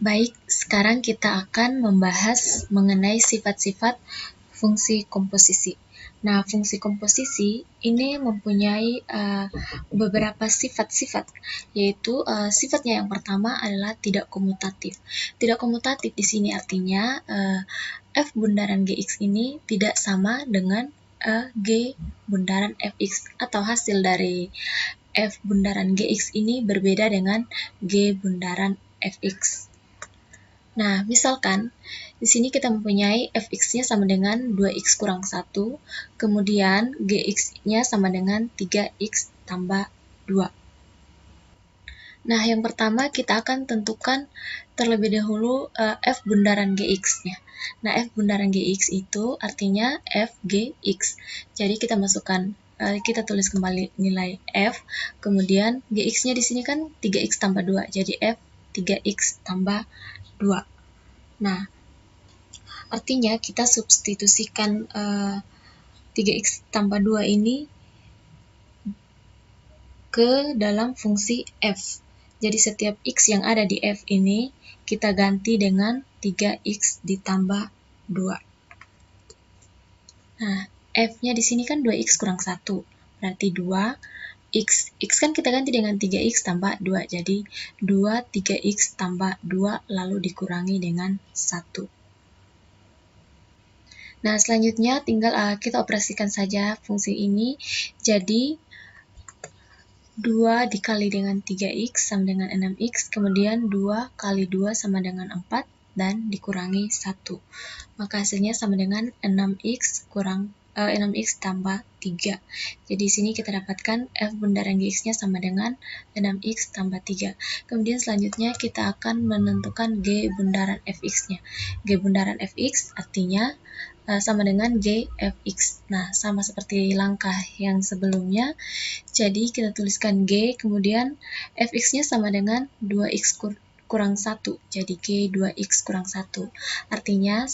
Baik, sekarang kita akan membahas mengenai sifat-sifat fungsi komposisi. Nah, fungsi komposisi ini mempunyai beberapa sifat-sifat, yaitu sifatnya yang pertama adalah tidak komutatif. Tidak komutatif di sini artinya F bundaran Gx ini tidak sama dengan G bundaran Fx, atau hasil dari F bundaran Gx ini berbeda dengan G bundaran Fx. Nah, misalkan di sini kita mempunyai fx-nya sama dengan 2x kurang 1, kemudian gx-nya sama dengan 3x tambah 2. Nah, yang pertama kita akan tentukan terlebih dahulu f bundaran gx-nya. Nah, f bundaran gx itu artinya f gx. Jadi kita masukkan, kita tulis kembali nilai f, kemudian gx-nya di sini kan 3x tambah 2, jadi f 3x tambah 2. Nah, artinya kita substitusikan 3x tambah 2 ini ke dalam fungsi f. Jadi setiap x yang ada di f ini kita ganti dengan 3x ditambah 2. Nah, f-nya di sini kan 2x kurang 1, berarti 2. X kan kita ganti dengan 3x tambah 2, jadi 2 3x tambah 2 lalu dikurangi dengan 1. Nah, selanjutnya tinggal kita operasikan saja fungsi ini. Jadi, 2 dikali dengan 3x sama dengan 6x, kemudian 2 kali 2 sama dengan 4, dan dikurangi 1. Maka hasilnya sama dengan 6x tambah 3. Jadi di sini kita dapatkan f bundaran gx-nya sama dengan 6x tambah 3. Kemudian selanjutnya kita akan menentukan g bundaran fx-nya. G bundaran fx artinya sama dengan g fx. Nah, sama seperti langkah yang sebelumnya. Jadi kita tuliskan g, kemudian fx-nya sama dengan 2x kurang 1, jadi g 2x kurang 1. Artinya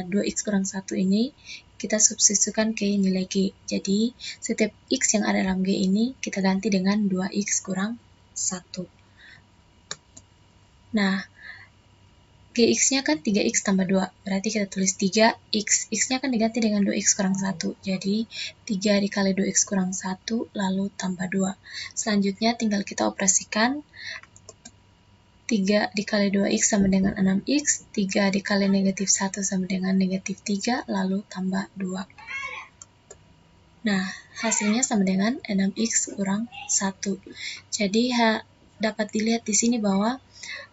2x kurang 1 ini kita substitusikan ke nilai g. Jadi setiap x yang ada dalam g ini kita ganti dengan 2x kurang 1. Nah, gx-nya kan 3x tambah 2, berarti kita tulis 3x. X-nya kan diganti dengan 2x kurang 1, jadi 3 dikali 2x kurang 1, lalu tambah 2. Selanjutnya tinggal kita operasikan. 3 dikali 2x sama dengan 6x, 3 dikali negatif 1 sama dengan negatif 3, lalu tambah 2. Nah, hasilnya sama dengan 6x kurang 1. Jadi, dapat dilihat di sini bahwa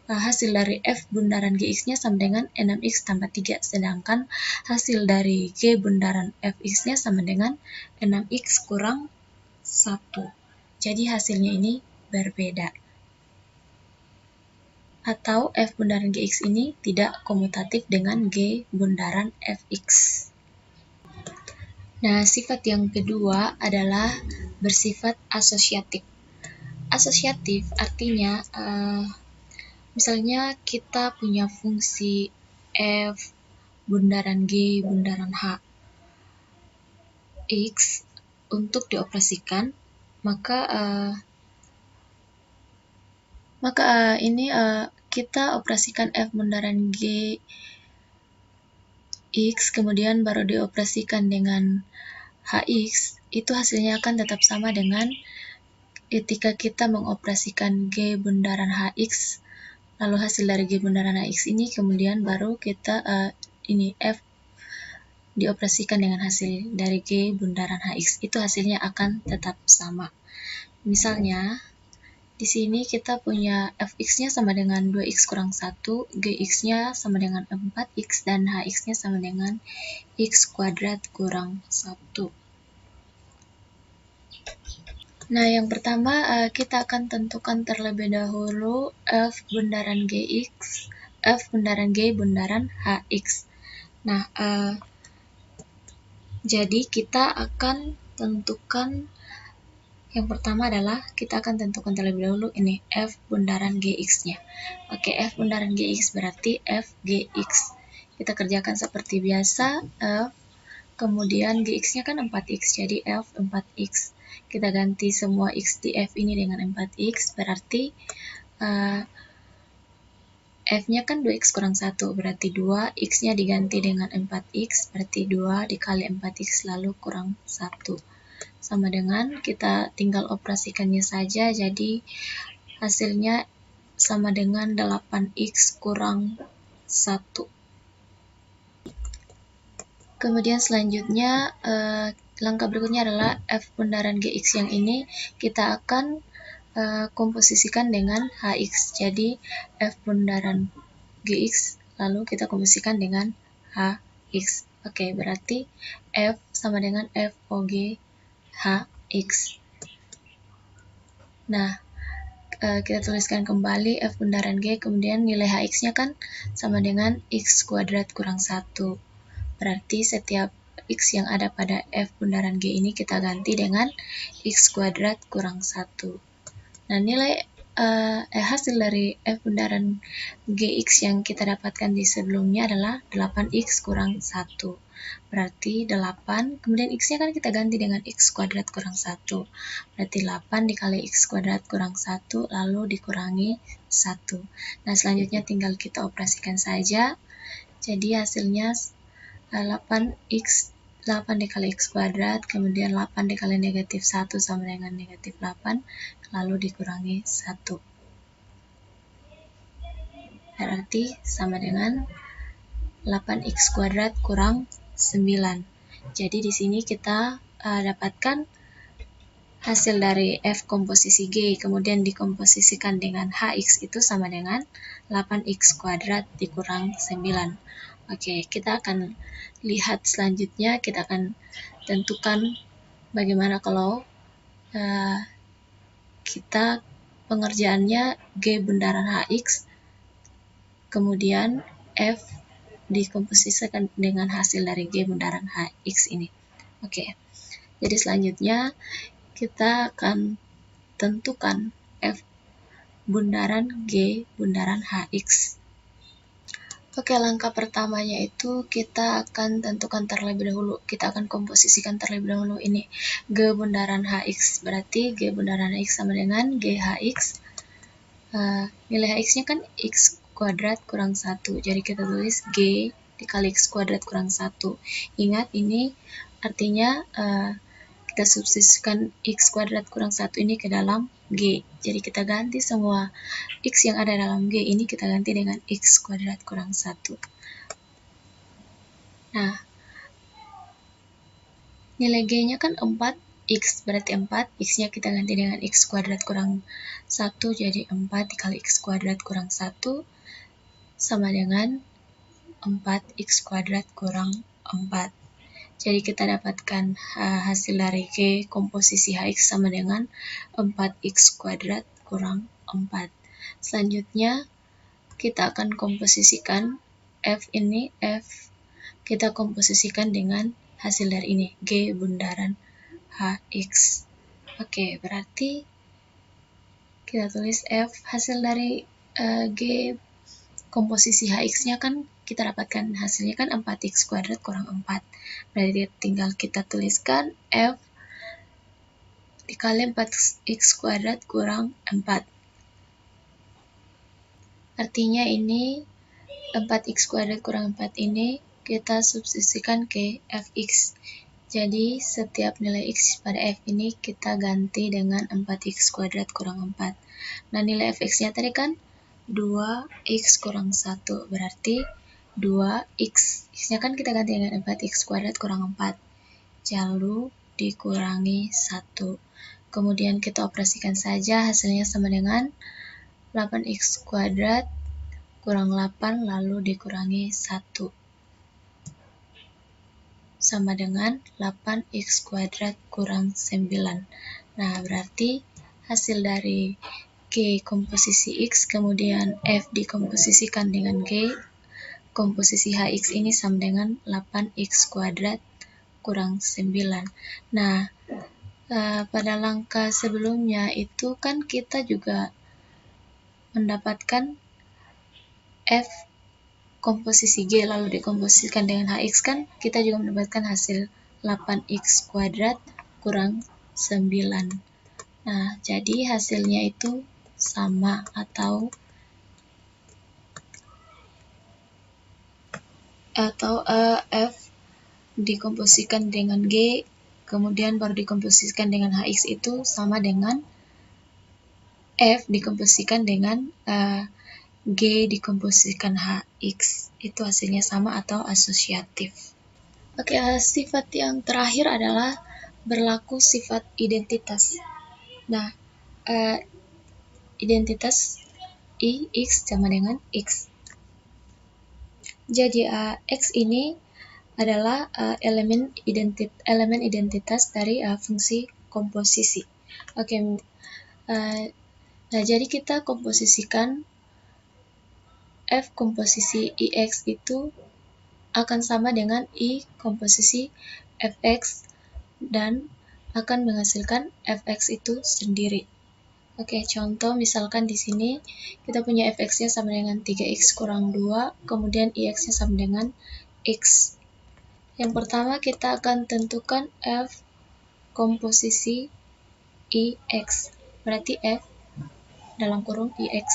hasil dari f bundaran gx-nya sama dengan 6x tambah 3, sedangkan hasil dari g bundaran fx-nya sama dengan 6x kurang 1. Jadi, hasilnya ini berbeda. Atau f bundaran gx ini tidak komutatif dengan g bundaran fx. Nah, sifat yang kedua adalah bersifat asosiatif. Asosiatif artinya misalnya kita punya fungsi f bundaran g bundaran h x untuk dioperasikan, maka ini kita operasikan f bundaran g x, kemudian baru dioperasikan dengan hx, itu hasilnya akan tetap sama dengan ketika kita mengoperasikan g bundaran hx, lalu hasil dari g bundaran hx ini, kemudian baru kita ini f dioperasikan dengan hasil dari g bundaran hx, itu hasilnya akan tetap sama. Misalnya, di sini kita punya fx-nya sama dengan 2x kurang 1, gx-nya sama dengan 4x, dan hx-nya sama dengan x kuadrat kurang 1. Nah, yang pertama kita akan tentukan terlebih dahulu f bundaran gx, f bundaran g bundaran hx. Nah, jadi kita akan tentukan, yang pertama adalah kita akan tentukan terlebih dahulu ini f bundaran gx-nya. Oke, f bundaran gx berarti f gx. Kita kerjakan seperti biasa, f, kemudian gx-nya kan 4x, jadi f 4x. Kita ganti semua x di f ini dengan 4x, berarti F-nya kan 2x kurang 1, berarti 2, X-nya diganti dengan 4x, berarti 2 dikali 4x lalu kurang 1. Sama dengan kita tinggal operasikannya saja, jadi hasilnya sama dengan 8x kurang 1. Kemudian selanjutnya, langkah berikutnya adalah F bundaran Gx yang ini kita akan komposisikan dengan Hx. Jadi F bundaran Gx lalu kita komposisikan dengan Hx. Oke, berarti F sama dengan FOG Hx. Nah, kita tuliskan kembali F bundaran G, kemudian nilai Hx-nya kan sama dengan X kuadrat kurang 1. Berarti setiap X yang ada pada F bundaran G ini kita ganti dengan X kuadrat kurang 1. Nah, nilai hasil dari F bundaran Gx yang kita dapatkan di sebelumnya adalah 8x kurang 1. Berarti 8, kemudian x-nya kan kita ganti dengan x kuadrat kurang 1. Berarti 8 dikali x kuadrat kurang 1, lalu dikurangi 1. Nah, selanjutnya tinggal kita operasikan saja. Jadi hasilnya 8 dikali x kuadrat, kemudian 8 dikali negatif 1 sama dengan negatif 8, lalu dikurangi 1. Berarti sama dengan 8x kuadrat kurang 9. Jadi di sini kita dapatkan hasil dari F komposisi G, kemudian dikomposisikan dengan Hx itu sama dengan 8x kuadrat dikurang 9. Oke, kita akan lihat selanjutnya, kita akan tentukan bagaimana kalau kita pengerjaannya G bundaran Hx, kemudian F dikomposisikan dengan hasil dari G bundaran Hx ini. Oke, jadi selanjutnya kita akan tentukan F bundaran G bundaran Hx. Oke, langkah pertamanya itu kita akan tentukan terlebih dahulu. Kita akan komposisikan terlebih dahulu ini G bundaran Hx. Berarti G bundaran Hx sama dengan GHx. Nilai Hx-nya kan X kuadrat kurang 1. Jadi kita tulis G dikali X kuadrat kurang 1. Ingat, ini artinya kita substitusikan X kuadrat kurang 1 ini ke dalam G. Jadi kita ganti semua X yang ada dalam G ini, kita ganti dengan X kuadrat kurang 1. Nah, nilai G-nya kan 4, X berarti 4, X-nya kita ganti dengan X kuadrat kurang 1, jadi 4 dikali X kuadrat kurang 1 sama dengan 4X kuadrat kurang 4. Jadi kita dapatkan hasil dari G komposisi Hx sama dengan 4X kuadrat kurang 4. Selanjutnya kita akan komposisikan F ini, F kita komposisikan dengan hasil dari ini, G bundaran Hx. Oke, berarti kita tulis F hasil dari G komposisi Hx-nya kan kita dapatkan hasilnya kan 4X kuadrat kurang 4. Berarti tinggal kita tuliskan F dikali 4X kuadrat kurang 4. Artinya ini 4X kuadrat kurang 4 ini kita substitusikan ke Fx. Jadi setiap nilai X pada F ini kita ganti dengan 4X kuadrat kurang 4. Nah, nilai Fx-nya tadi kan 2X kurang 1. Berarti 2X. X-nya kan kita ganti dengan 4X kuadrat kurang 4. Lalu dikurangi 1. Kemudian kita operasikan saja, hasilnya sama dengan 8X kuadrat kurang 8 lalu dikurangi 1. Sama dengan 8X kuadrat kurang 9. Nah, berarti hasil dari G komposisi X kemudian F dikomposisikan dengan G komposisi Hx ini sama dengan 8X kuadrat kurang 9. Nah, pada langkah sebelumnya itu kan kita juga mendapatkan F komposisi G lalu dikomposisikan dengan Hx, kan kita juga mendapatkan hasil 8X kuadrat kurang 9. Nah, jadi hasilnya itu sama atau atau F dikomposisikan dengan G, kemudian baru dikomposisikan dengan HX itu sama dengan F dikomposisikan dengan G dikomposisikan HX. Itu hasilnya sama atau asosiatif. Oke, sifat yang terakhir adalah berlaku sifat identitas. Nah, identitas I, X sama dengan X. Jadi, X ini adalah elemen identitas dari fungsi komposisi. Oke, nah jadi kita komposisikan F komposisi IX itu akan sama dengan I komposisi Fx dan akan menghasilkan Fx itu sendiri. Oke, contoh misalkan di sini kita punya Fx-nya sama dengan 3x kurang 2, kemudian Ix-nya sama dengan x. Yang pertama kita akan tentukan F komposisi IX, berarti F dalam kurung IX.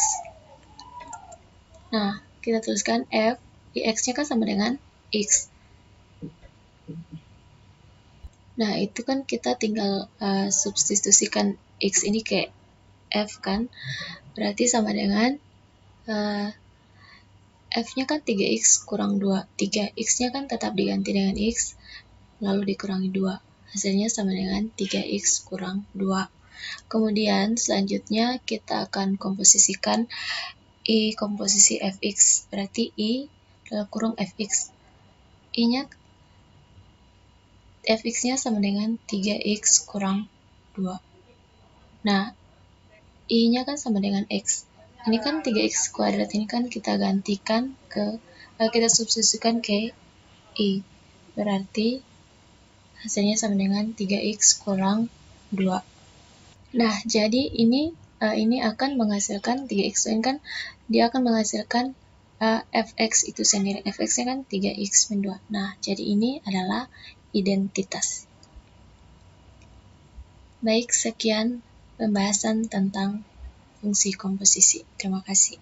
Nah, kita tuliskan F, IX-nya kan sama dengan X. Nah, itu kan kita tinggal substitusikan X ini ke F kan, berarti sama dengan F-nya kan 3x kurang 2, 3x-nya kan tetap diganti dengan x, lalu dikurangi 2, hasilnya sama dengan 3x kurang 2. Kemudian selanjutnya kita akan komposisikan I komposisi Fx, berarti I dalam kurung Fx. I-nya Fx-nya sama dengan 3x kurang 2. Nah, I-nya kan sama dengan x. Ini kan 3x kuadrat, ini kan kita gantikan ke, kita substitusikan ke I. Berarti hasilnya sama dengan 3x kurang 2. Nah, jadi ini akan menghasilkan 3x, ini kan dia akan menghasilkan Fx itu sendiri. Fx-nya kan 3x min 2. Nah, jadi ini adalah identitas. Baik, sekian pembahasan tentang fungsi komposisi. Terima kasih.